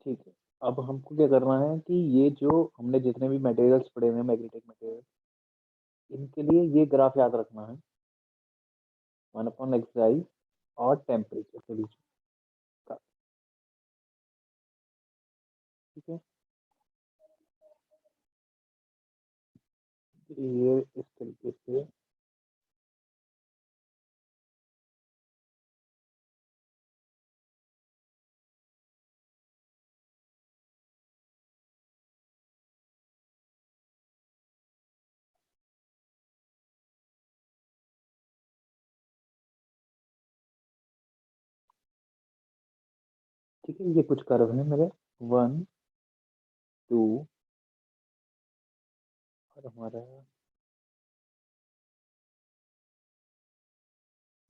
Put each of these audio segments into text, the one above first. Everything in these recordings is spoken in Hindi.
ठीक है। अब हमको क्या करना है कि ये जो हमने जितने भी मटेरियल्स पढ़े हुए हैं, मैग्नेटिक मटेरियल, इनके लिए ये ग्राफ याद रखना है, 1/xi और टेम्परेचर के बीच का। ठीक है, ये इस तरीके से ठीक है। ये कुछ कर्व है मेरे, 1 2 और हमारा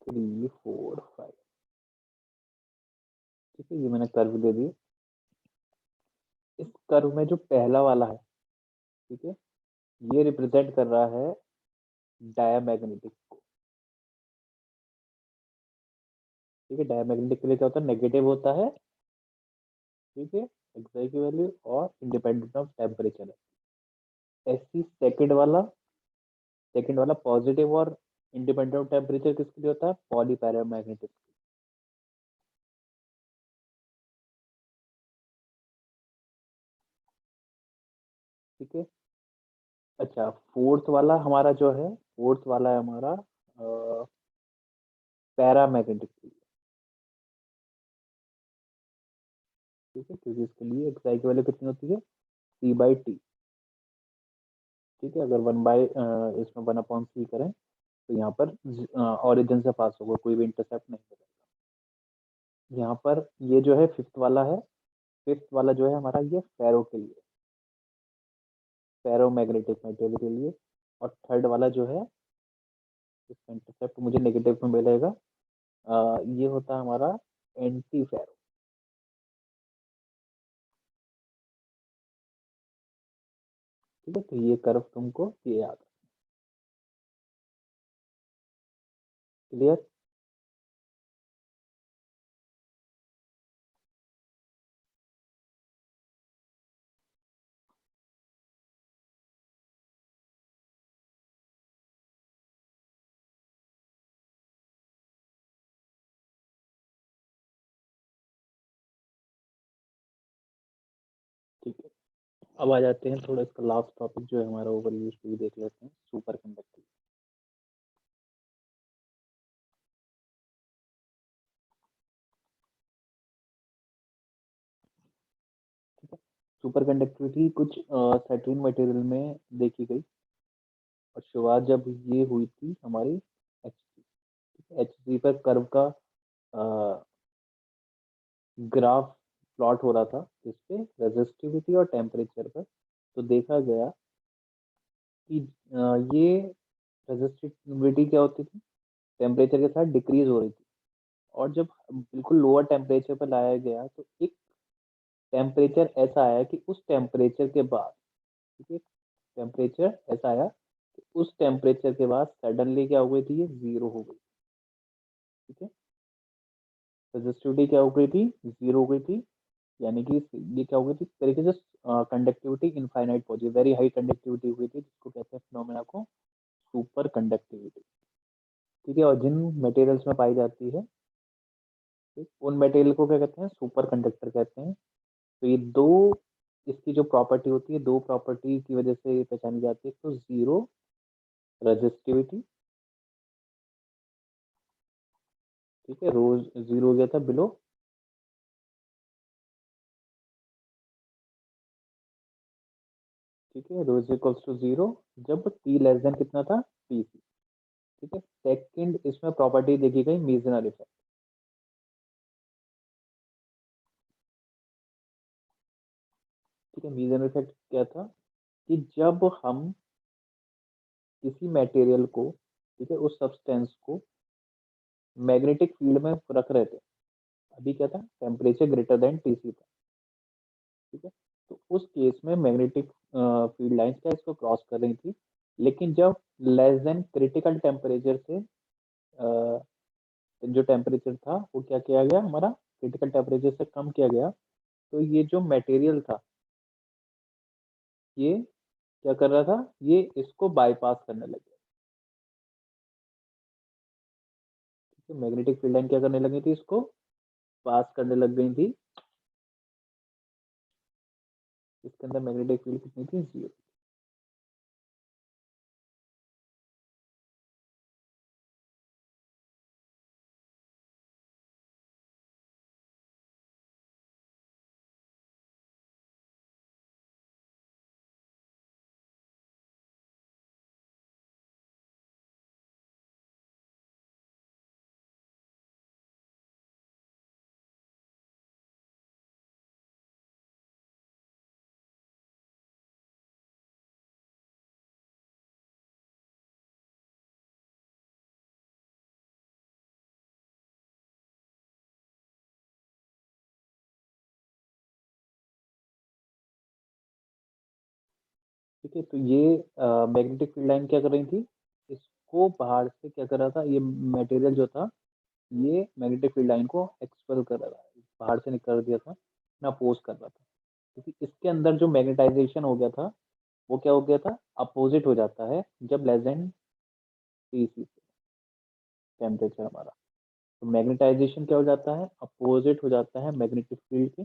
3 4 5। ठीक है, ये मैंने कर्व दे दिए। इस कर्व में जो पहला वाला है, ठीक है, ये रिप्रेजेंट कर रहा है डायामैग्नेटिक को। ठीक है, डायामैग्नेटिक के लिए क्या होता है, नेगेटिव होता है। ठीक है, एक्साई की वैल्यू और इंडिपेंडेंट ऑफ टेम्परेचर है। ऐसी सेकंड वाला पॉजिटिव और इंडिपेंडेंट ऑफ टेम्परेचर किसके लिए होता है, पॉलीपैरामैग्नेटिक। ठीक है। अच्छा, फोर्थ वाला है हमारा पैरामैग्नेटिक। ठीक है, क्योंकि इसके लिए एक्साई की वैल्यू कितनी होती है, C/T। ठीक है, अगर इसमें 1/C करें तो यहाँ पर ऑरिजिन से पास होगा, कोई भी इंटरसेप्ट नहीं होगा। यहाँ पर ये जो है फिफ्थ वाला जो है हमारा, ये फेरो के लिए, फेरोमैग्नेटिक मटेरियल के लिए। और थर्ड वाला जो है, इसका इंटरसेप्ट मुझे नेगेटिव में मिलेगा, ये होता है हमारा एंटी फेरो। ठीक है, तो ये कर्व तुमको ये याद है। क्लियर। ठीक है, अब आ जाते हैं थोड़ा, इसका लास्ट टॉपिक जो है हमारा ओवरव्यू, उसको भी देख लेते हैं, सुपर कंडक्टिविटी। ठीक है, सुपर कंडक्टिविटी कुछ सर्टेन मटेरियल में देखी गई, और शुरुआत जब ये हुई थी हमारी एच पर कर्व का ग्राफ प्लॉट हो रहा था, जिसपे रेजिस्टिविटी और टेम्परेचर पर। तो देखा गया कि ये रेजिस्टिविटी क्या होती थी, टेम्परेचर के साथ डिक्रीज हो रही थी। और जब बिल्कुल लोअर टेम्परेचर पर लाया गया तो एक टेम्परेचर ऐसा आया कि उस टेम्परेचर के बाद, ठीक है, टेम्परेचर ऐसा आया कि उस टेम्परेचर के बाद सडनली क्या हो गई थी, ये जीरो हो गई। ठीक है, रेजिस्टिविटी क्या हो गई थी, जीरो हो गई थी। यानी कि ये क्या हो गई थी, इस तरीके से कंडक्टिविटी इनफाइनाइट पहुंची, वेरी हाई कंडक्टिविटी हुई थी, जिसको कहते हैं फिनोमेना को सुपर कंडक्टिविटी। ठीक है, और जिन मटेरियल्स में पाई जाती है, ठीक, उन मटेरियल को क्या कहते हैं, सुपर कंडक्टर कहते हैं। तो ये दो, इसकी जो प्रॉपर्टी होती है, दो प्रॉपर्टी की वजह से ये पहचानी जाती है। तो जीरो रेजिस्टिविटी, ठीक है, रोज जीरो हो गया था बिलो। ठीक है, रोज इक्वल्स टू जीरो जब टी लेस देन कितना था, पीसी। ठीक है, सेकंड इसमें प्रॉपर्टी देखी गई, मीजनर इफेक्ट। ठीक है, मीजनर इफेक्ट क्या था, कि जब हम किसी मटेरियल को, ठीक है, उस सब्सटेंस को मैग्नेटिक फील्ड में रख रहे थे, अभी क्या था, टेम्परेचर ग्रेटर देन टीसी था। ठीक है, तो उस केस में मैग्नेटिक फील्ड लाइंस क्या इसको क्रॉस कर रही थी। लेकिन जब लेस देन क्रिटिकल टेम्परेचर से जो टेम्परेचर था वो क्या किया गया, हमारा क्रिटिकल टेम्परेचर से कम किया गया, तो ये जो मटेरियल था, ये क्या कर रहा था, ये इसको बाईपास करने लग गया। ठीक है, मैग्नेटिक फील्ड लाइन क्या करने लगी थी, इसको पास करने लग गई थी। इसके अंदर मैग्नेटिक फील्ड कितनी थी, 0। ठीक है, तो ये मैग्नेटिक फील्ड लाइन क्या कर रही थी, इसको बाहर से क्या कर रहा था, ये मटेरियल जो था, ये मैग्नेटिक फील्ड लाइन को एक्सपेल कर रहा था, बाहर से निकल दिया था, ना अपोज कर रहा था। क्योंकि इसके अंदर जो मैग्नेटाइजेशन हो गया था, वो क्या हो गया था, अपोजिट हो जाता है जब लेस देन टीसी टेम्परेचर हमारा। तो मैग्नेटाइजेशन क्या हो जाता है, अपोजिट हो जाता है मैग्नेटिक फील्ड के,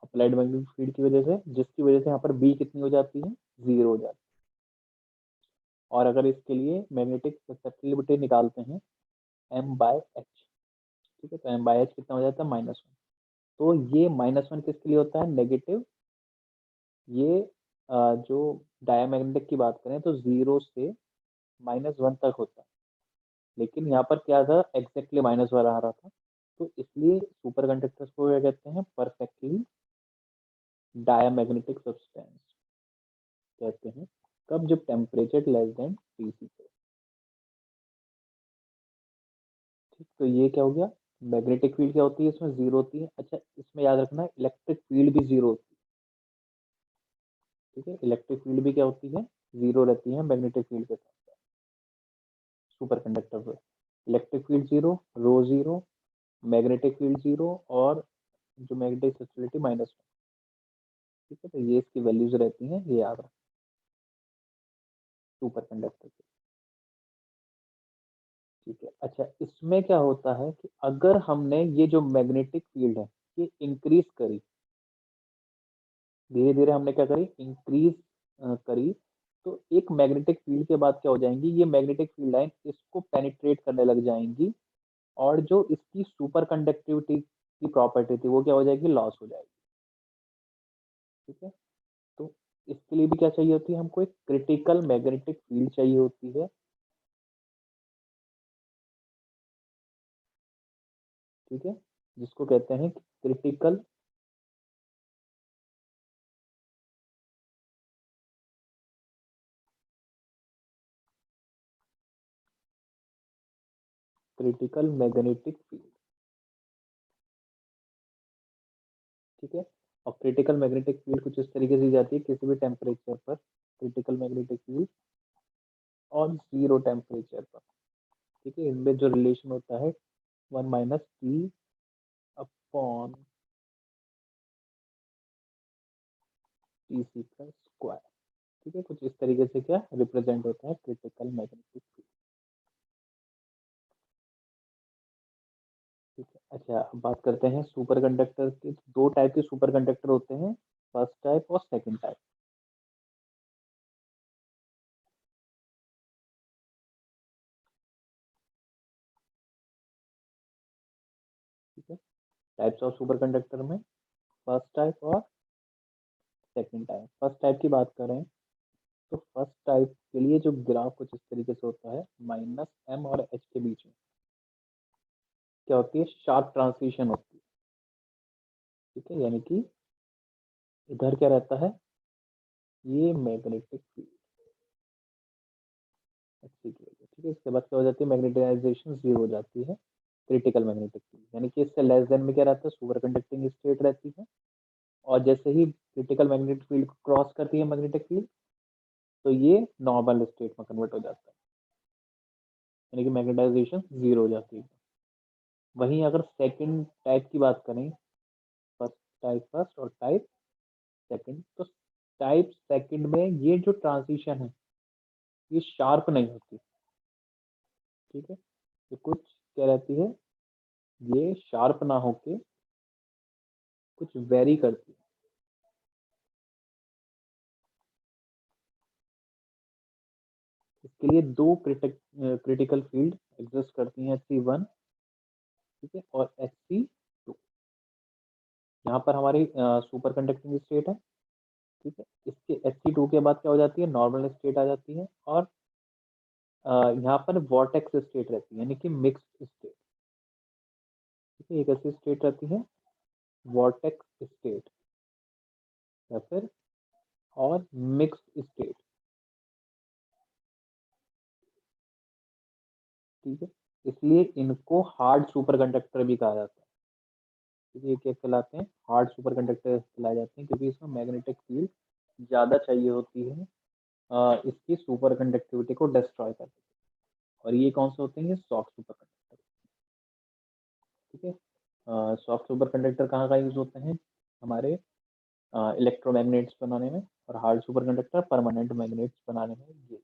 अप्लाइड मैग्नेटिक फील्ड की वजह से, जिसकी वजह से यहाँ पर बी कितनी हो जाती है, 0 हो जाती है। और अगर इसके लिए मैग्नेटिक ससेप्टिबिलिटी निकालते हैं M/H, ठीक है, तो M/H कितना हो जाता है, -1। तो ये -1 किसके लिए होता है, नेगेटिव। ये जो डायमैग्नेटिक की बात करें तो 0 से -1 तक होता है, लेकिन यहाँ पर क्या था, एग्जैक्टली -1 आ रहा था। तो इसलिए सुपर कंडक्टर्स को क्या कहते हैं, परफेक्टली डायमैग्नेटिक सब्सटेंस कहते हैं। कब, जब टेम्परेचर लेस देन Tc पे। ठीक, तो ये क्या हो गया, मैग्नेटिक फील्ड क्या होती है, इसमें 0 होती है। अच्छा, इसमें याद रखना है इलेक्ट्रिक फील्ड भी 0 होती है। ठीक है, इलेक्ट्रिक फील्ड भी क्या होती है, 0 रहती है मैग्नेटिक फील्ड के साथ। सुपर कंडक्टर पे इलेक्ट्रिक फील्ड 0, रो 0, मैग्नेटिक फील्ड 0, और जो मैग्नेटिक सस्टेबिलिटी -1। ठीक है, तो ये इसकी वैल्यूज रहती हैं, ये याद रखना सुपर कंडक्टर के। ठीक है, अच्छा, इसमें क्या होता है कि अगर हमने ये जो मैग्नेटिक फील्ड है, ये इंक्रीज करी, धीरे धीरे हमने क्या करी, इंक्रीज करी, तो एक मैग्नेटिक फील्ड के बाद क्या हो जाएंगी, ये मैग्नेटिक फील्ड लाइन इसको पेनिट्रेट करने लग जाएंगी, और जो इसकी सुपर कंडक्टिविटी की प्रॉपर्टी थी, वो क्या हो जाएगी, लॉस हो जाएगी। ठीक है, तो इसके लिए भी क्या चाहिए होती है, हमको एक क्रिटिकल मैग्नेटिक फील्ड चाहिए होती है। ठीक है, जिसको कहते हैं क्रिटिकल क्रिटिकल मैग्नेटिक फील्ड। ठीक है, और क्रिटिकल मैग्नेटिक फील्ड कुछ इस तरीके से जाती है, किसी भी टेम्परेचर पर क्रिटिकल मैग्नेटिक फील्ड और 0 टेम्परेचर पर। ठीक है, इनमें जो रिलेशन होता है 1 - T/Tc का स्क्वायर। ठीक है, कुछ इस तरीके से क्या रिप्रेजेंट होता है क्रिटिकल मैग्नेटिक फील्ड। ठीक है, अच्छा, अब बात करते हैं सुपर कंडक्टर के। दो टाइप के सुपर कंडक्टर होते हैं, फर्स्ट टाइप और सेकंड टाइप। ठीक है, टाइप्स ऑफ सुपर कंडक्टर में फर्स्ट टाइप और सेकंड टाइप। फर्स्ट टाइप की बात करें तो फर्स्ट टाइप के लिए जो ग्राफ कुछ इस तरीके से होता है, -M और H के बीच में क्या होती है, शार्प ट्रांसमिशन होती है। ठीक है, यानी कि इधर क्या रहता है, ये मैग्नेटिक फील्ड अच्छी की वजह। ठीक है, इसके बाद क्या हो जाती है, मैग्नेटाइजेशन 0 हो जाती है, क्रिटिकल मैग्नेटिक फील्ड, यानी कि इससे लेस देन में क्या रहता है, सुपर कंडक्टिंग स्टेट रहती है। और जैसे ही क्रिटिकल मैग्नेटिक फील्ड को क्रॉस करती है मैग्नेटिक फील्ड, तो ये नॉर्मल स्टेट में कन्वर्ट हो जाता है, यानी कि मैग्नेटाइजेशन 0 हो जाती है। वहीं अगर सेकंड टाइप की बात करें, टाइप फर्स्ट और टाइप सेकंड। तो टाइप सेकंड में ये जो ट्रांजिशन है ये शार्प नहीं होती, ठीक है। तो कुछ क्या रहती है, ये शार्प ना होके कुछ वेरी करती है। इसके लिए दो क्रिटिकल फील्ड एग्जिस्ट करती हैं, Hc1, ठीक है, और Hc2। यहाँ पर हमारी सुपर कंडक्टिंग स्टेट है, ठीक है। इसके Hc2 के बाद क्या हो जाती है, नॉर्मल स्टेट आ जाती है, और यहाँ पर वॉर्टेक्स स्टेट रहती है, यानी कि मिक्स्ड स्टेट, ठीक है। एक ऐसी स्टेट रहती है वॉर्टेक्स स्टेट या फिर और मिक्स्ड स्टेट, ठीक है। इसलिए इनको हार्ड सुपर कंडक्टर भी कहा जाता है, ठीक है। ये क्या कहलाते हैं, हार्ड सुपर कंडक्टर कहलाए जाते हैं, क्योंकि इसमें मैग्नेटिक फील्ड ज़्यादा चाहिए होती है इसकी सुपर कंडक्टिविटी को डिस्ट्रॉय करने के लिए। और ये कौन से होते हैं, ये सॉफ्ट सुपर कंडक्टर, ठीक है। सॉफ्ट सुपर कंडक्टर कहाँ का यूज होते हैं, हमारे इलेक्ट्रोमैग्नेट्स बनाने में, और hard super conductor permanent magnets बनाने में ये,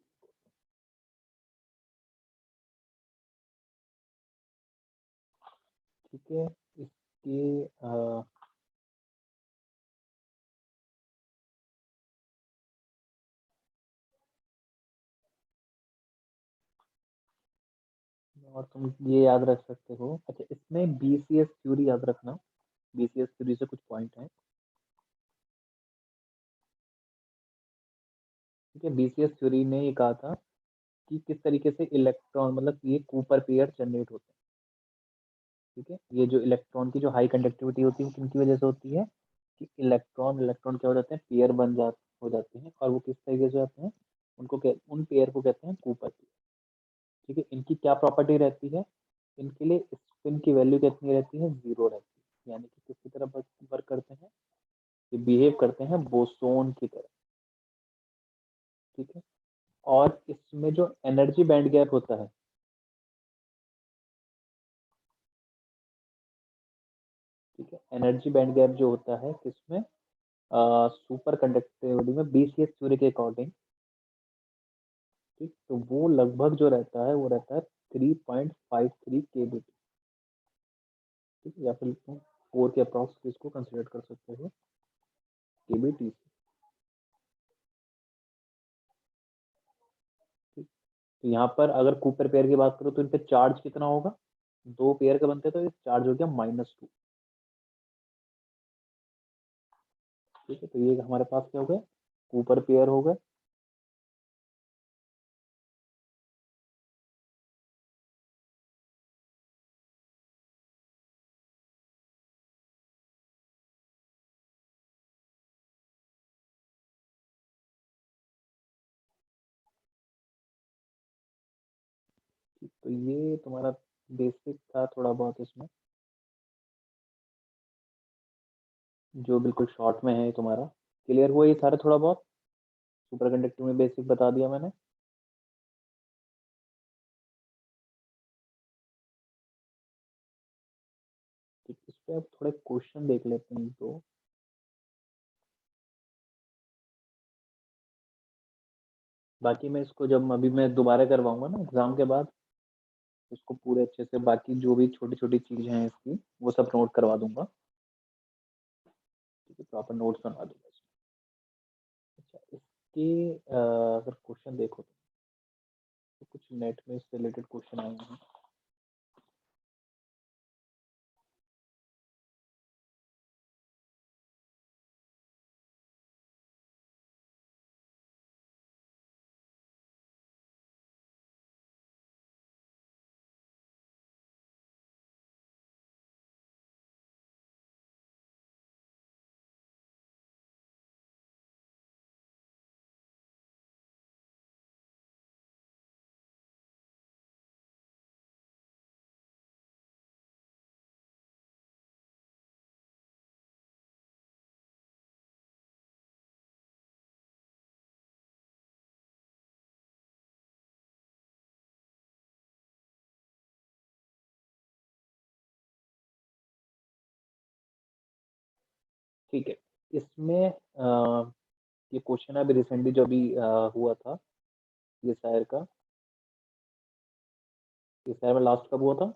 ठीक है। इसके और तुम ये याद रख सकते हो, अच्छा इसमें बीसीएस थ्योरी याद रखना, बीसीएस थ्योरी से कुछ पॉइंट है, ठीक है। बीसीएस थ्योरी ने ये कहा था कि किस तरीके से इलेक्ट्रॉन, मतलब ये कूपर पेयर जनरेट होते हैं, ठीक है। ये जो इलेक्ट्रॉन की जो हाई कंडक्टिविटी होती है वो किनकी वजह से होती है, कि इलेक्ट्रॉन इलेक्ट्रॉन क्या हो जाते हैं, पेयर हो जाते हैं, और वो किस तरीके से होते हैं, उन पेयर को कहते हैं कूपर पेयर, ठीक है। इनकी क्या प्रॉपर्टी रहती है, इनके लिए स्पिन की वैल्यू कितनी रहती है, 0 रहती है, यानी कि किसकी तरह वर्क करते हैं, ये बिहेव करते हैं बोसोन की तरह, ठीक है। और इसमें जो एनर्जी बैंड गैप होता है, ठीक है, एनर्जी बैंड गैप जो होता है किसमें, सुपर कंडक्टिविटी में, बीसीएस थ्योरी के अकॉर्डिंग, ठीक, तो वो लगभग जो रहता है वो रहता है 3.53 केबीटी, ठीक है, या फिर तुम 4 के अप्रॉक्स इसको कंसिडर कर सकते हो केबीटी से, ठीक। तो यहाँ पर अगर कूपर पेयर की बात करो तो इन पे चार्ज कितना होगा, दो पेयर का बनते हैं, तो ये चार्ज हो गया -2, ठीक है। तो ये हमारे पास क्या हो गया, कूपर पेयर हो गए, तो ये तुम्हारा बेसिक था थोड़ा बहुत इसमें, जो बिल्कुल शॉर्ट में है तुम्हारा, क्लियर हुआ ये सारा थोड़ा बहुत, सुपर कंडक्टिंग में बेसिक बता दिया मैंने। ठीक, इस पे अब थोड़े क्वेश्चन देख लेते हैं, तो बाकी मैं इसको जब अभी मैं दोबारा करवाऊंगा ना एग्जाम के बाद, इसको पूरे अच्छे से बाकी जो भी छोटी छोटी चीजें हैं इसकी वो सब नोट करवा दूंगा, ठीक है, प्रॉपर नोट्स बनवा दूंगा इसमें। अच्छा इसके अगर क्वेश्चन देखो तो कुछ नेट में इससे रिलेटेड क्वेश्चन आए हैं। ठीक है, इसमें ये क्वेश्चन अभी रिसेंटली जो अभी हुआ था, ये शायर का, ये शायर में लास्ट कब हुआ था?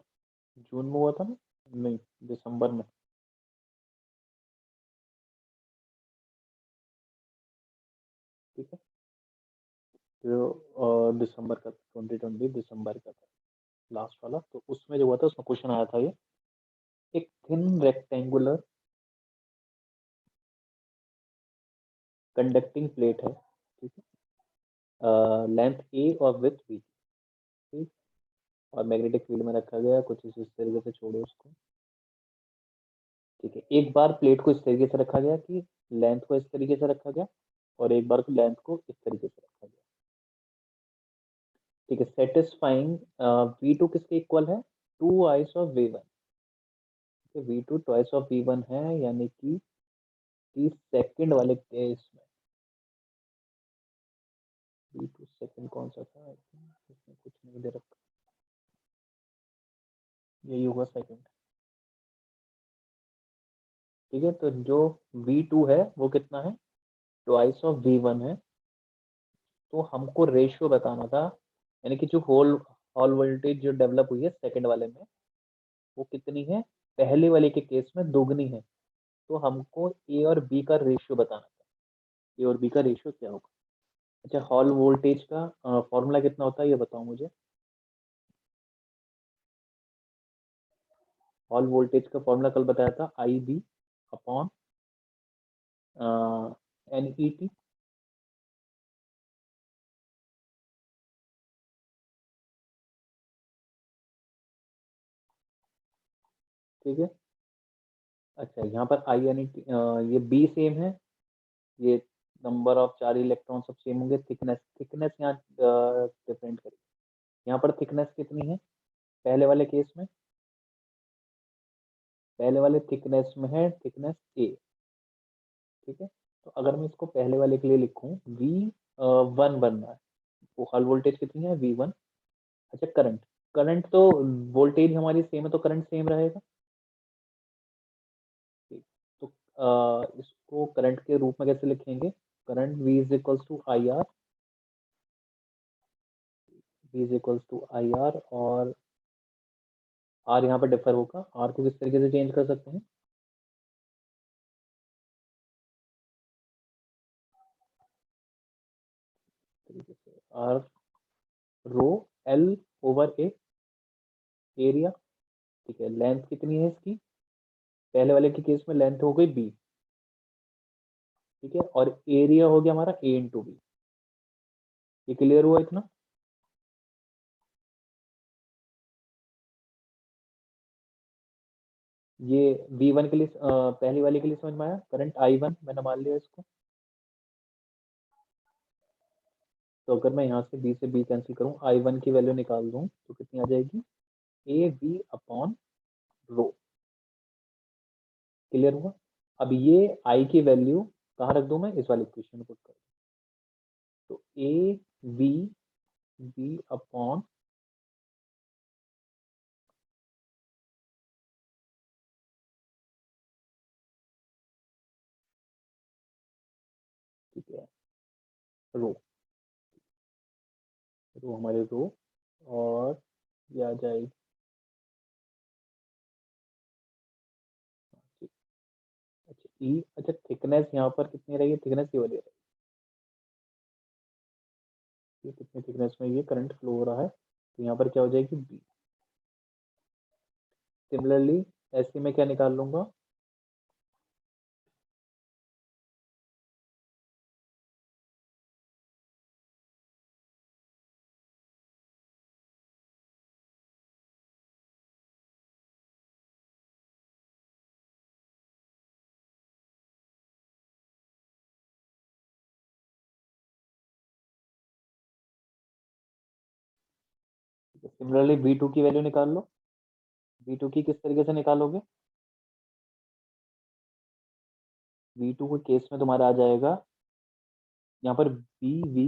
जून में हुआ था ना? नहीं, दिसंबर में। ठीक है, जो दिसंबर का 2020 दिसंबर का था लास्ट वाला। तो उसमें जो हुआ था, उसमें क्वेश्चन आया था ये, एक थिन रेक्टेंगुलर कंडक्टिंग प्लेट है, ठीक है, लेंथ ए और विथ बी, ठीक, और मैग्नेटिक फील्ड में रखा गया, कुछ इस तरीके से, छोड़ो उसको। ठीक है, एक बार प्लेट को इस तरीके से रखा गया कि लेंथ को इस तरीके से रखा गया, और एक बार लेंथ को इस तरीके से रखा गया। ठीक है, सेटिस्फाइंग वी टू किसके इक्वल है? Twice of V one. V two twice of V one है, यानी कि 30 सेकंड वाले केस में। वी टू सेकंड कौन सा था? इसमें कुछ नहीं दे रखा, यही होगा सेकंड। ठीक है, तो जो वी टू है वो कितना है? ट्वाइस ऑफ वी वन है। तो हमको रेशियो बताना था, यानी कि जो होल हॉल वोल्टेज जो डेवलप हुई है सेकंड वाले में, वो कितनी है? पहले वाले के केस में दोगुनी है। तो हमको ए और बी का रेशियो बताना था, ए और बी का रेशियो क्या होगा। अच्छा, हॉल वोल्टेज का फॉर्मूला कितना होता है ये बताओ मुझे। हॉल वोल्टेज का फॉर्मूला कल बताया था, I B upon N E T. ठीक है, अच्छा यहाँ पर आई एन ई टी, ये बी सेम है, ये नंबर ऑफ चार इलेक्ट्रॉन सब सेम होंगे। थिकनेस, थिकनेस यहाँ डिफरेंट करें, यहाँ पर थिकनेस कितनी है पहले वाले केस में? पहले वाले थिकनेस में है थिकनेस ए। ठीक है, तो अगर मैं इसको पहले वाले के लिए लिखूं, वी वन बनना है, वो हॉल वोल्टेज कितनी है? V one. अच्छा, करंट, करंट तो वोल्टेज हमारी सेम है तो करंट सेम रहेगा। ठीक, तो इसको करंट के रूप में कैसे लिखेंगे? Current V is equals to I R, V is equals to I R, और आर यहाँ पर डिफर होगा। आर को किस तरीके से चेंज कर सकते हैं? तरीके से R rho L over A, area. ठीक है, लेंथ कितनी है इसकी? पहले वाले के केस में लेंथ हो गई बी, ठीक है, और एरिया हो गया हमारा ए इंटू बी। ये क्लियर हुआ इतना? ये बी वन के लिए पहली वाली के लिए समझ में आया? करंट आई वन मैंने मान लिया इसको। तो अगर मैं यहाँ से बी से बी कैंसिल करूँ, आई वन की वैल्यू निकाल दूँ, तो कितनी आ जाएगी? A B upon rho. Clear हुआ? अब ये आई की वैल्यू कहाँ रख दूँ मैं? इस वाले इक्वेशन में पुट कर दूँ। तो ए बी, बी अपॉन, ठीक है, रो, रो हमारे रो, और ये आ जाएगी, अच्छा ई, अच्छा थिकनेस यहाँ पर कितनी रहेगी? थिकनेस ये वाली रहेगी। ये कितनी थिकनेस में ये करंट फ्लो हो रहा है, तो यहाँ पर क्या हो जाएगी? बी। सिमिलरली ऐसे में क्या निकाल लूंगा? सिमिलरली बी टू की वैल्यू निकाल लो। बी टू की किस तरीके से निकालोगे? बी टू के केस में तुम्हारा आ जाएगा यहाँ पर B V,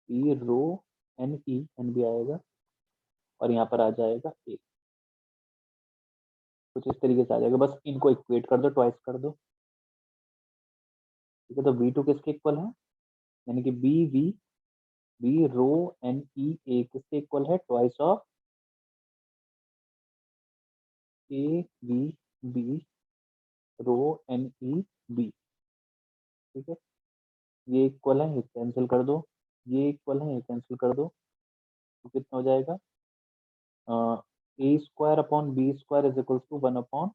P rho N E, N भी आएगा, और यहाँ पर आ जाएगा ए। कुछ इस तरीके से आ जाएगा, बस इनको इक्वेट कर दो, ट्वाइस कर दो। ठीक है, तो V2 किसके इक्वल है, यानी कि बी रो एन ई ए किसके इक्वल है, twice of A V B rho N E B. ठीक है, ये इक्वल है, ये कैंसिल कर दो, ये इक्वल है, ये कैंसिल कर दो, तो कितना हो जाएगा, A square upon B square is equal to 1/2,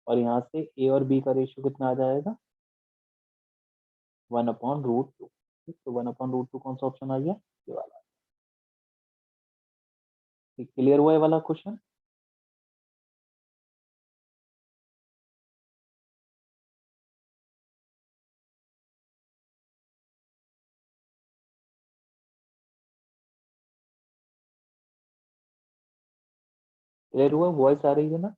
और यहाँ से ए और बी का रेशियो कितना आ जाएगा, 1/√2। तो 1/√2 कौन सा ऑप्शन आ गया, ये वाला। क्लियर हुआ ये वाला क्वेश्चन। क्लियर हुआ, वॉइस आ रही है ना।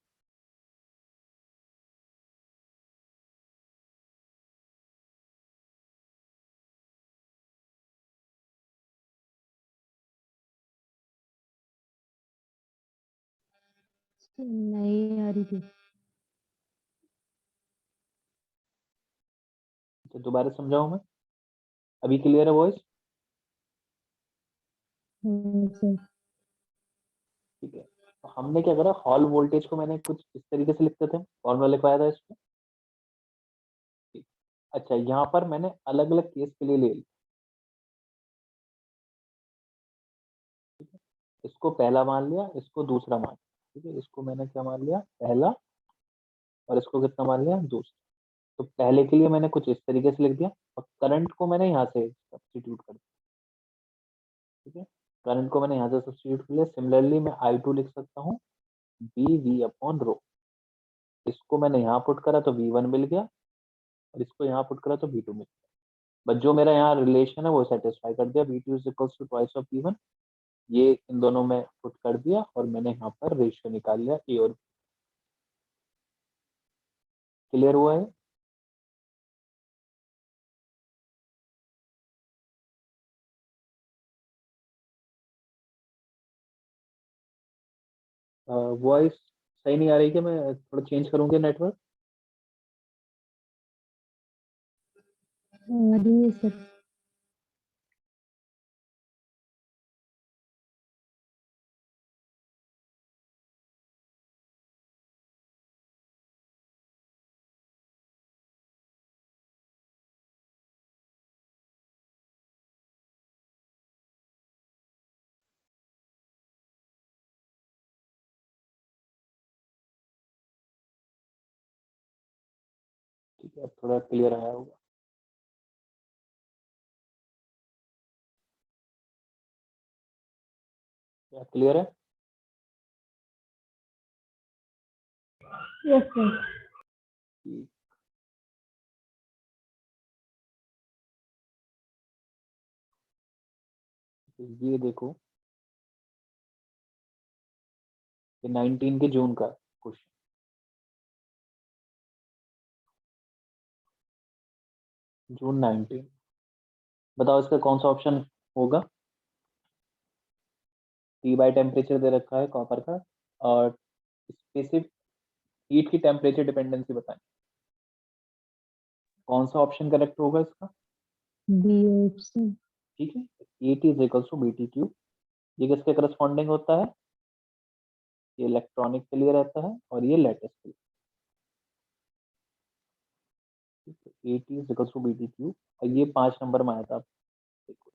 नहीं आ रही थी। तो दोबारा समझाऊं मैं, अभी क्लियर है वॉइस। सर। ठीक है, तो हमने क्या करा, हॉल वोल्टेज को मैंने कुछ इस तरीके से लिखते थे, फॉर्मूला लिखवाया था इसको। ठीक। अच्छा, यहाँ पर मैंने अलग अलग केस के लिए ले लिया। ठीक है, इसको पहला मान लिया, इसको दूसरा मान लिया। ठीक है, इसको मैंने क्या मान लिया, पहला, और इसको कितना मान लिया, दूसरा। तो पहले के लिए मैंने कुछ इस तरीके से लिख दिया, और करंट को मैंने यहाँ से सब्सटीट्यूट कर दिया। ठीक है, करंट को मैंने यहाँ से सब्सटीट्यूट कर लिया। सिमिलरली मैं I2 लिख सकता हूँ बी वी अपॉन रो। इसको मैंने यहाँ पुट करा तो V1 मिल गया, और इसको यहाँ पुट करा तो V2 मिल गया। बट जो मेरा यहाँ रिलेशन है वो सेटिस्फाई कर दिया, V2 is equals to twice of V1। ये इन दोनों में पुट कर दिया, और मैंने यहाँ पर रेशियो निकाल लिया ए और बी। क्लियर हुआ है। वॉइस सही नहीं आ रही, क्या मैं थोड़ा चेंज करूंगी नेटवर्क। आ रही है सर। ठीक है, अब थोड़ा क्लियर आया होगा। क्या क्लियर है। Yes sir. ठीक, तो ये देखो, ये 19 के जून का क्वेश्चन, जून 19। बताओ इसका कौन सा ऑप्शन होगा। टी बाई टेम्परेचर दे रखा है कॉपर का, और स्पेसिफिक हीट की टेम्परेचर डिपेंडेंसी बताएं, कौन सा ऑप्शन करेक्ट होगा इसका। B option. ठीक है, A T is equals to B T Q. ये किसके करस्पॉन्डिंग होता है, ये इलेक्ट्रॉनिक के लिए रहता है, और ये लैटिस के लिए। A T is equals to B T Q, और ये 5 नंबर में आया था। देखो,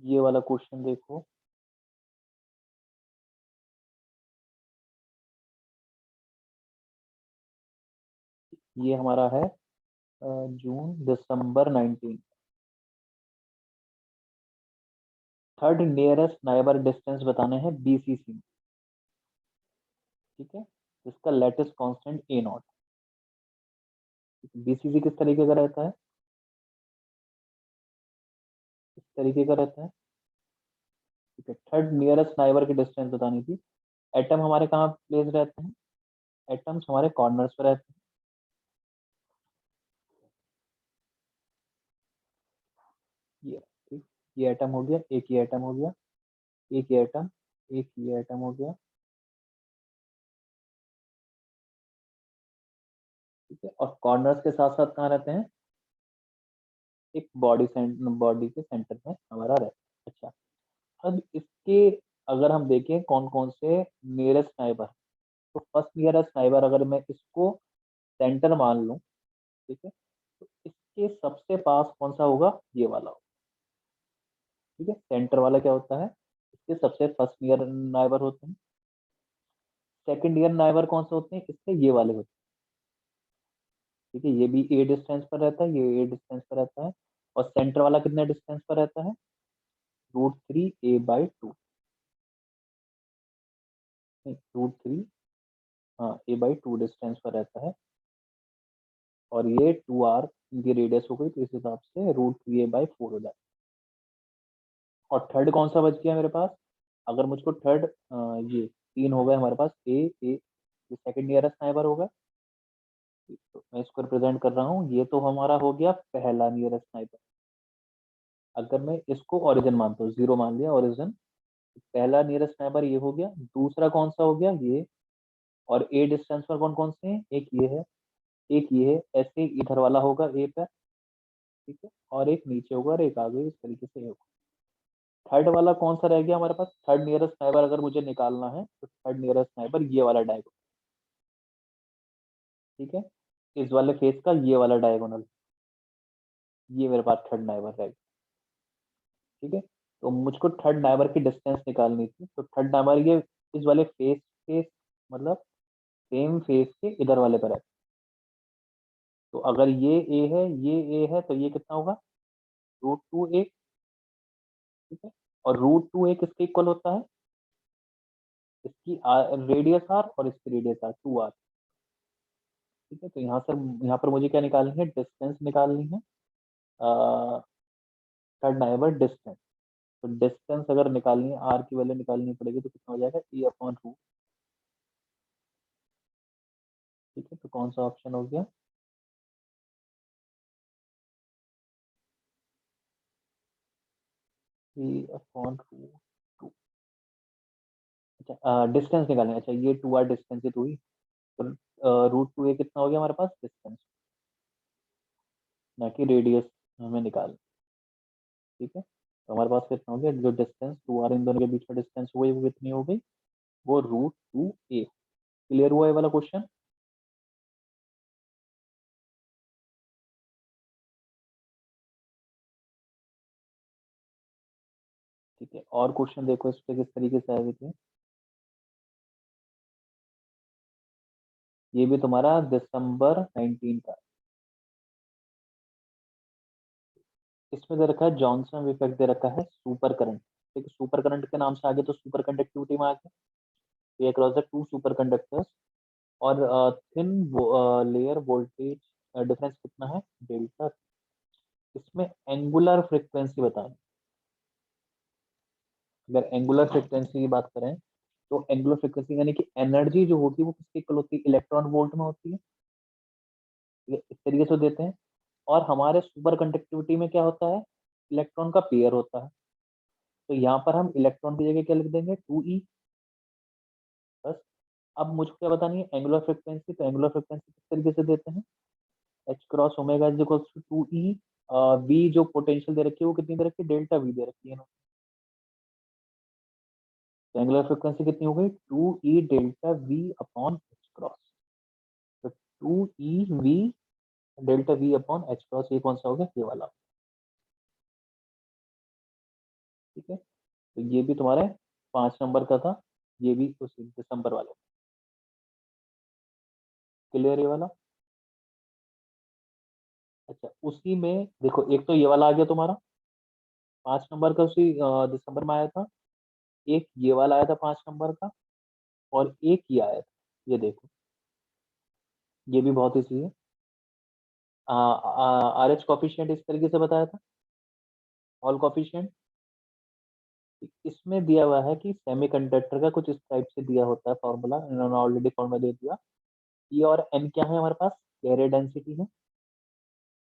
ये वाला क्वेश्चन देखो, ये हमारा है जून दिसंबर 19। थर्ड नियरेस्ट नाइबर डिस्टेंस बताने हैं बीसीसी। ठीक है, इसका latest constant A not. BCC किस तरीके का रहता है, इस तरीके का रहता है। ठीक है, थर्ड नियरेस्ट नाइबर की डिस्टेंस बतानी थी। एटम हमारे कहाँ प्लेस रहते हैं, एटम्स हमारे कॉर्नर्स पे रहते हैं। ये ठीक, ये एटम हो गया, एक ये एटम हो गया, एक ये एटम, एक ये एटम हो गया, ठीक है, और कॉर्नर्स के साथ साथ कहाँ रहते हैं, एक बॉडी के सेंटर में हमारा रहता है। अच्छा, अब इसके अगर हम देखें कौन कौन से नियरेस्ट नाइबर, तो फर्स्ट नियरेस्ट नाइबर अगर मैं इसको सेंटर मान लूं, ठीक है, तो इसके सबसे पास कौन सा होगा, ये वाला होगा। ठीक है, सेंटर वाला क्या होता है, इसके सबसे फर्स्ट नियर नाइबर होते हैं। सेकंड नियर नाइबर कौन से होते हैं, इसके ये वाले होते हैं। ठीक है, ये भी ए डिस्टेंस पर रहता है, ये ए डिस्टेंस पर रहता है, और सेंटर वाला कितने डिस्टेंस पर रहता है, √3 a/2, नहीं √3, हाँ a/2 डिस्टेंस पर रहता है, और ये 2r इनकी रेडियस हो गई, तो इस हिसाब से √3a/4 हो जाता है। और थर्ड कौन सा बच गया मेरे पास, अगर मुझको थर्ड, ये तीन हो गए हमारे पास, ए सेकंड नियरेस्ट नाइबर होगा, तो मैं इसको रिप्रेजेंट कर रहा हूँ, ये तो हमारा हो गया पहला नियरेस्ट नाइबर। अगर मैं इसको ओरिजिन मानता हूँ, 0 मान लिया ओरिजिन, पहला नियरेस्ट नाइबर ये हो गया, दूसरा कौन सा हो गया, ये, और ए डिस्टेंस पर कौन कौन से हैं, एक ये है, एक ये है, ऐसे इधर वाला होगा ए पर, ठीक है, और एक नीचे होगा और एक आगे, इस तरीके से होगा। थर्ड वाला कौन सा रह गया हमारे पास, थर्ड नियरेस्ट नाइबर अगर मुझे निकालना है, तो थर्ड नियरेस्ट नाइबर ये वाला डायगोनल, ठीक है, इस वाले फेस का ये वाला डायगोनल, ये मेरे पास थर्ड नाइबर रहेगा। ठीक है, तो मुझको थर्ड नाइबर की डिस्टेंस निकालनी थी, तो थर्ड नाइबर ये इस वाले फेस के, मतलब सेम फेस के इधर वाले पर है, तो अगर ये ए है, ये ए है, तो ये कितना होगा, √2a, ठीक है, और √2a किसके इक्वल होता है, इसकी रेडियस आर और इसकी रेडियस आर 2r। ठीक है, तो यहाँ पर मुझे क्या निकालनी है, डिस्टेंस निकालनी है, थर्ड नाइबर डिस्टेंस। तो डिस्टेंस अगर निकालनी है, आर की वैल्यू निकालनी पड़ेगी, तो कितना हो जाएगा, E/√। ठीक है, तो कौन सा ऑप्शन हो गया, E/√2। अच्छा, डिस्टेंस निकालनी है, अच्छा ये 2r डिस्टेंस ही तो हुई, तो √2a कितना हो गया हमारे पास, डिस्टेंस, ना कि रेडियस हमें निकाल। ठीक है, तो हमारे पास कितना हो गया, जो डिस्टेंस 2r इन दोनों के बीच में डिस्टेंस हुई, वो कितनी हो गई, वो √2a। क्लियर हुआ ये वाला क्वेश्चन। ठीक है, और क्वेश्चन देखो इस पे किस तरीके से आए हुए थे, ये भी तुम्हारा December 19 का। इसमें दे रखा है जॉनसन इफेक्ट, दे रखा है सुपर करंट। ठीक है, सुपर करंट के नाम से आगे तो सुपर कंडक्टिविटी में आ गया, across the two super conductors, और थिन लेयर वोल्टेज डिफरेंस कितना है, डेल्टा। इसमें एंगुलर फ्रिक्वेंसी बतानी, अगर एंगुलर फ्रिक्वेंसी की बात करें, तो एंगुलर फ्रिक्वेंसी यानी कि एनर्जी जो होती है वो किसके इक्वल होती है, इलेक्ट्रॉन वोल्ट में होती है, ये इस तरीके से देते हैं। और हमारे सुपर कंडक्टिविटी में क्या होता है, इलेक्ट्रॉन का पेयर होता है, तो यहाँ पर हम इलेक्ट्रॉन की जगह क्या लिख देंगे, 2e, बस। अब मुझको क्या बतानी है, एंगुलर फ्रिक्वेंसी, तो एंगुलर फ्रिक्वेंसी किस तरीके से देते हैं, H×ω is equal to 2e, v जो पोटेंशियल दे रखी है वो कितनी दे रखी है, डेल्टा v दे रखी है ना, तो एंगुलर फ्रिक्वेंसी कितनी हो गई, 2e delta v upon H cross, तो 2e v delta v upon H cross, ये कौन सा हो गया, ये वाला। ठीक है, तो ये भी तुम्हारे 5 नंबर का था, ये भी उसी दिसंबर वाले। क्लियर ये वाला। अच्छा, उसी में देखो, एक तो ये वाला आ गया तुम्हारा 5 नंबर का, उसी दिसंबर में आया था, एक ये वाला आया था 5 नंबर का, और एक ये आया था, ये देखो, ये भी बहुत इजी है। आर एच कॉफिशियंट इस तरीके से बताया था, हॉल कॉफिशियंट, इसमें दिया हुआ है कि सेमीकंडक्टर का कुछ इस टाइप से दिया होता है फॉर्मूला, इन्होंने ऑलरेडी फॉर्मूला दे दिया। ई और एन क्या है हमारे पास, कैरियर डेंसिटी है,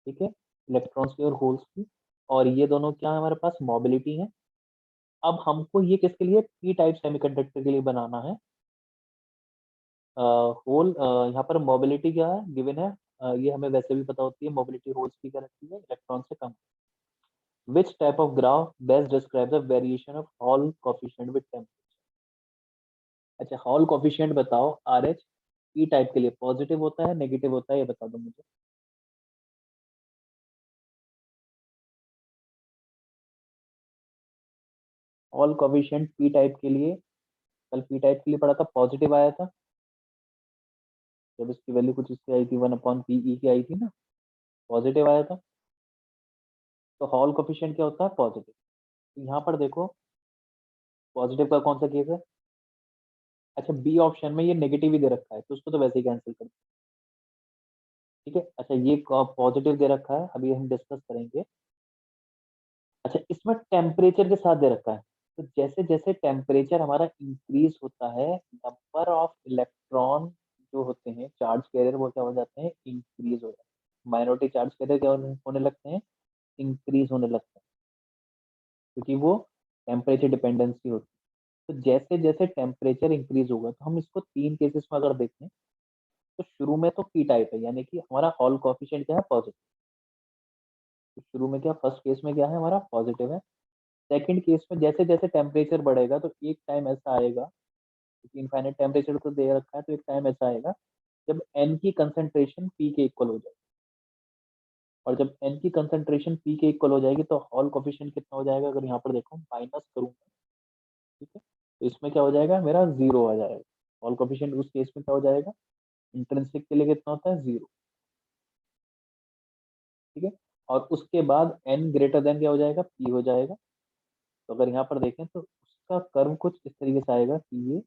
ठीक है, इलेक्ट्रॉन्स की और होल्स की, और ये दोनों क्या है हमारे पास, मोबिलिटी है। अब हमको ये किसके लिए, पी टाइप सेमीकंडक्टर के लिए बनाना है। होल यहाँ पर मोबिलिटी क्या है, गिवन है ये हमें वैसे भी पता होती है, मोबिलिटी होल्स की क्या रखती है, इलेक्ट्रॉन से कम। Which type of graph best describes the variation of Hall coefficient with temperature? अच्छा, हॉल कोफिशिएंट बताओ, आर एच ई टाइप के लिए पॉजिटिव होता है, नेगेटिव होता है, ये बता दो मुझे। हॉल कोफिशिएंट पी टाइप के लिए, कल पी टाइप के लिए पढ़ा था, पॉजिटिव आया था जब इसकी वैल्यू कुछ इसकी आई थी, 1/PE की आई थी ना, पॉजिटिव आया था। तो हॉल कोफिशिएंट क्या होता है, पॉजिटिव। तो यहाँ पर देखो पॉजिटिव का कौन सा केस है, अच्छा बी ऑप्शन में ये नेगेटिव ही दे रखा है, तो उसको तो वैसे ही कैंसिल कर दो, ठीक है। अच्छा ये पॉजिटिव दे रखा है, अभी हम डिस्कस करेंगे। अच्छा इसमें टेम्परेचर के साथ दे रखा है, तो जैसे जैसे टेम्परेचर हमारा इंक्रीज होता है, नंबर ऑफ इलेक्ट्रॉन जो होते हैं चार्ज कैरियर वो क्या हो जाते हैं, इंक्रीज हो जाते हैं। माइनॉरिटी चार्ज कैरियर क्या होने लगते हैं, इंक्रीज होने लगते हैं, क्योंकि वो टेम्परेचर डिपेंडेंसी होती है। तो जैसे जैसे टेम्परेचर इंक्रीज होगा, तो हम इसको तीन केसेस में अगर देखें, तो शुरू में तो पी टाइप है, यानी कि हमारा हॉल कोफिशिएंट क्या है, पॉजिटिव। तो शुरू में क्या, फर्स्ट केस में क्या है, हमारा पॉजिटिव है। सेकंड केस में जैसे जैसे टेम्परेचर बढ़ेगा, तो एक टाइम ऐसा आएगा, क्योंकि इनफाइनाइट टेम्परेचर तो दे रखा है, तो एक टाइम ऐसा आएगा जब एन की कंसंट्रेशन पी के इक्वल हो जाएगी। और जब एन की कंसंट्रेशन पी के इक्वल हो जाएगी, तो हॉल कोफिशिएंट कितना हो जाएगा, अगर यहाँ पर देखो माइनस करूंगा, ठीक है, तो इसमें क्या हो जाएगा, मेरा जीरो आ जाएगा। हॉल कोफिशिएंट उस केस में क्या हो जाएगा, इंट्रिंसिक के लिए कितना होता है, जीरो, ठीक है। और उसके बाद एन ग्रेटर देन क्या हो जाएगा, पी हो जाएगा। तो अगर यहाँ पर देखें, तो उसका कर्व कुछ इस तरीके से आएगा कि ये,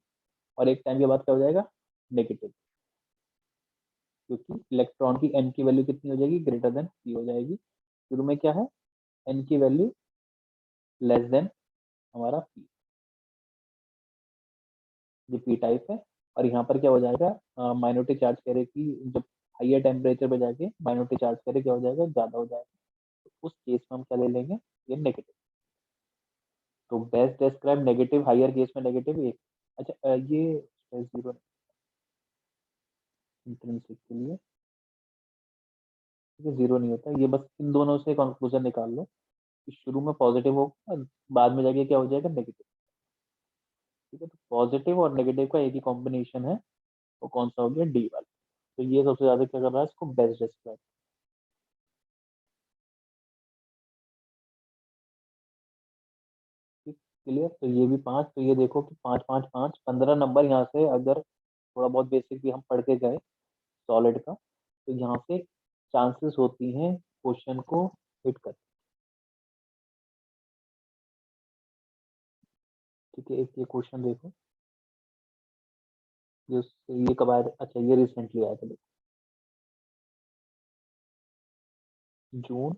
और एक टाइम के बाद क्या हो जाएगा, नेगेटिव, क्योंकि इलेक्ट्रॉन की एन की वैल्यू कितनी हो जाएगी, ग्रेटर देन पी हो जाएगी। शुरू में क्या है, एन की वैल्यू लेस देन हमारा पी, ये पी टाइप है। और यहाँ पर क्या हो जाएगा, माइनॉरिटी चार्ज कैरियर की जब हाइयर टेम्परेचर पे जाके माइनॉरिटी चार्ज कैरियर क्या हो जाएगा, ज्यादा हो जाएगा। तो उस केस में हम क्या ले लेंगे, ये नेगेटिव। तो best describe negative, higher case में नेगेटिव एक। अच्छा ये जीरो इंट्रिंसिक के लिए ये जीरो नहीं होता, ये बस इन दोनों से कंक्लूजन निकाल लो कि शुरू में पॉजिटिव होगा, बाद में जाके क्या हो जाएगा, नेगेटिव, ठीक है। तो पॉजिटिव और नेगेटिव का एक ही कॉम्बिनेशन है, वो कौन सा हो गया, डी वाला। तो ये सबसे ज्यादा क्या कर रहा है, इसको बेस्ट डिस्क्राइब। ठीक, क्लियर। तो ये भी पांच, तो ये देखो कि पांच पांच पांच 15 नंबर यहाँ से अगर थोड़ा बहुत बेसिक भी हम पढ़ के गए सॉलिड का, तो यहाँ से चांसेस होती हैं क्वेश्चन को हिट कर। ठीक है, एक ये क्वेश्चन देखो, ये कब आया था, अच्छा ये रिसेंटली आया था, जून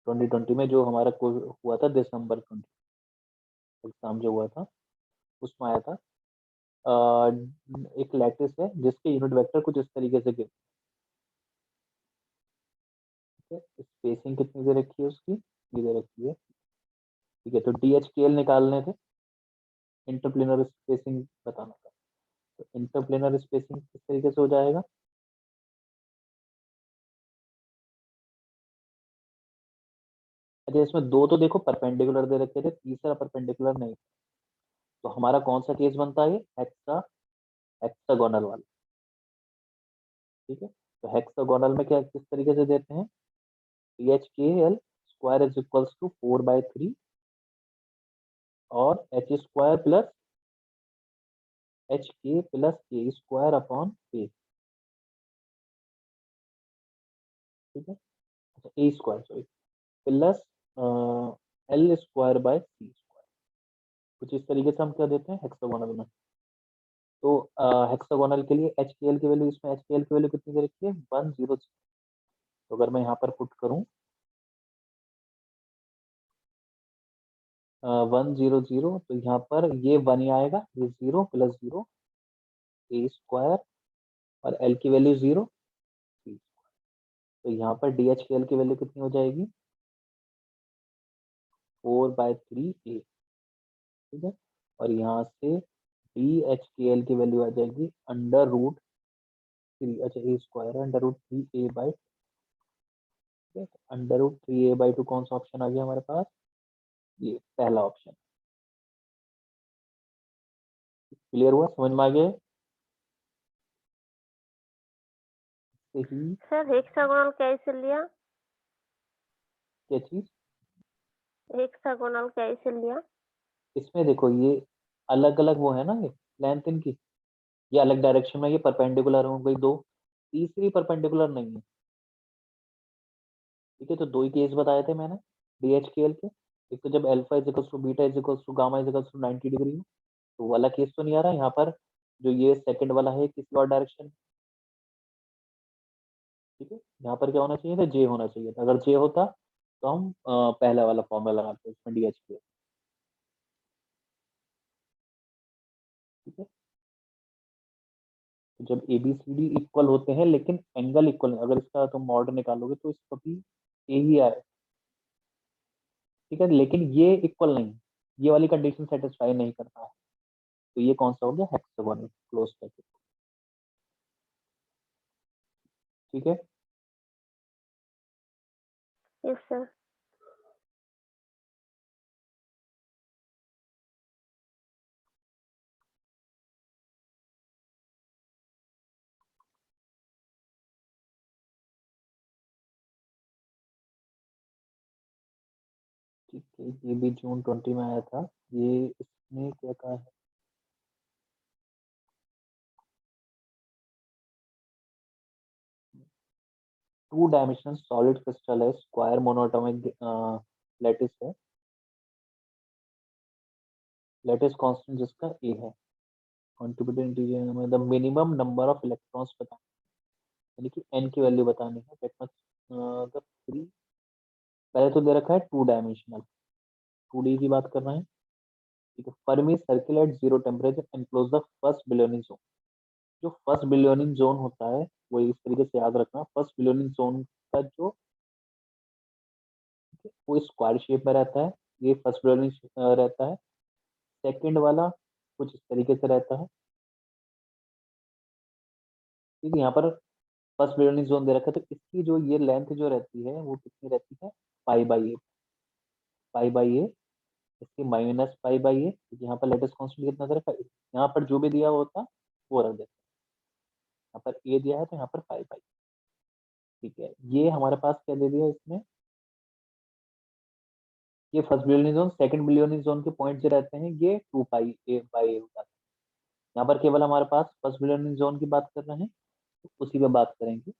2020 में जो हमारा हुआ था, दिसंबर 20 एग्जाम जो हुआ था उसमें आया था। एक लैटिस है जिसके यूनिट वेक्टर कुछ इस तरीके से गिर, ठीक है, स्पेसिंग कितनी दे रखी है उसकी, ये दे रखी है, ठीक है। तो डी एच के एल निकालने थे, इंटरप्लेनर स्पेसिंग बताना था। तो इंटरप्लेनर स्पेसिंग किस तरीके से हो जाएगा, अच्छा इसमें दो तो देखो परपेंडिकुलर दे रखे थे, तीसरा परपेंडिकुलर नहीं, तो हमारा कौन सा केस बनता है, ये हेक्सागोनल वाला, ठीक है। तो हेक्सागोनल में क्या किस तरीके से देते हैं, D H K L square is equals to 4/3 और H square plus H K plus K square upon A, ठीक है। अच्छा A square sorry, plus L square by C square, कुछ इस तरीके से हम क्या देते हैं हेक्सागोनल में। तो हेक्सागोनल के लिए एच के एल की वैल्यू, इसमें एच के एल की वैल्यू कितनी दे रखी है, 100। तो अगर मैं यहाँ पर पुट करूँ 100, तो यहाँ पर ये वन ही आएगा, ये जीरो प्लस जीरो ए स्क्वायर, और एल की वैल्यू जीरो, तो यहाँ पर डी एच के एल की वैल्यू कितनी हो जाएगी, 4/3 ए, ठीक है। और यहाँ से डी एच के एल की वैल्यू आ जाएगी अंडर रूट 3 अच्छा ए स्क्वायर है √3a/2 √3a/2 कौन सा ऑप्शन आ गया हमारे पास? ये पहला ऑप्शन। क्लियर हुआ, समझ में आ गया? सही। सर हेक्सागोनल कैसे लिया? क्या चीज? हेक्सागोनल कैसे लिया? इसमें देखो ये अलग अलग वो है ना, ये लेंथ इनकी, ये अलग डायरेक्शन में, ये परपेंडिकुलर हो गई दो, तीसरी परपेंडिकुलर नहीं है। ठीक है, तो दो ही केस बताए थे मैंने DHKL के। एक तो जब alpha is equals to beta is equals to gamma is equals to 90 degree हो, तो वो वाला केस तो नहीं आ रहा यहाँ पर। जो ये सेकंड वाला है किसी और डायरेक्शन। ठीक है, यहाँ पर क्या होना चाहिए था? जे होना चाहिए था। अगर जे होता तो हम पहला वाला फॉर्मूला लगाते इसमें DHKL। ठीक है, तो जब ABCD इक्वल होते हैं लेकिन एंगल इक्वल, अगर इसका तुम मॉड निकालोगे तो इसका भी ए ही आए। ठीक है, लेकिन ये इक्वल नहीं, ये वाली कंडीशन सेटिस्फाई नहीं करता है, तो ये कौन सा हो गया? Hexagonal close bracket. ठीक है, यस सर। ठीक है, ये भी जून 20 में आया था। ये इसने क्या कहा है? टू डायमेंशनल सॉलिड क्रिस्टल है, स्क्वायर मोनोटॉमिक लैटिस है, लैटिस कांस्टेंट जिसका ए है, कंट्रीब्यूटिंग इंटीजर में the minimum number of electrons बताना, यानी कि एन की वैल्यू बतानी है। दैट मच द फ्री, पहले तो दे रखा है टू डायमेंशनल, 2D की बात कर रहे हैं। ठीक है, Fermi circle at zero temperature enclose the first Brillouin zone. जो फर्स्ट बिलियनिंग जोन होता है वो इस तरीके से याद रखना, फर्स्ट बिलियनिंग जोन का जो वो स्क्वायर शेप में रहता है, ये फर्स्ट बिलियनिंग रहता है। सेकंड वाला कुछ इस तरीके से रहता है। ठीक है, यहाँ पर फर्स्ट बिलियनिंग जोन दे रखा है, तो इसकी जो ये लेंथ जो रहती है वो कितनी रहती है? पाई बाई ए, इसकी -पाई बाई ए, क्योंकि यहाँ पर लेटेस्ट कांस्टेंट कितना दे रखा है, यहाँ पर जो भी दिया होता वो रख देता। यहाँ पर ए दिया है तो यहाँ पर पाई बाई। ठीक है, ये हमारे पास क्या दे दिया इसमें? ये first Brillouin zone, second बिलियनिंग zone के पॉइंट जो रहते हैं ये 2 पाई ए होता है। यहाँ पर केवल हमारे पास फर्स्ट बिलियनिंग जोन की बात कर रहे हैं, तो उसी पे बात करेंगे।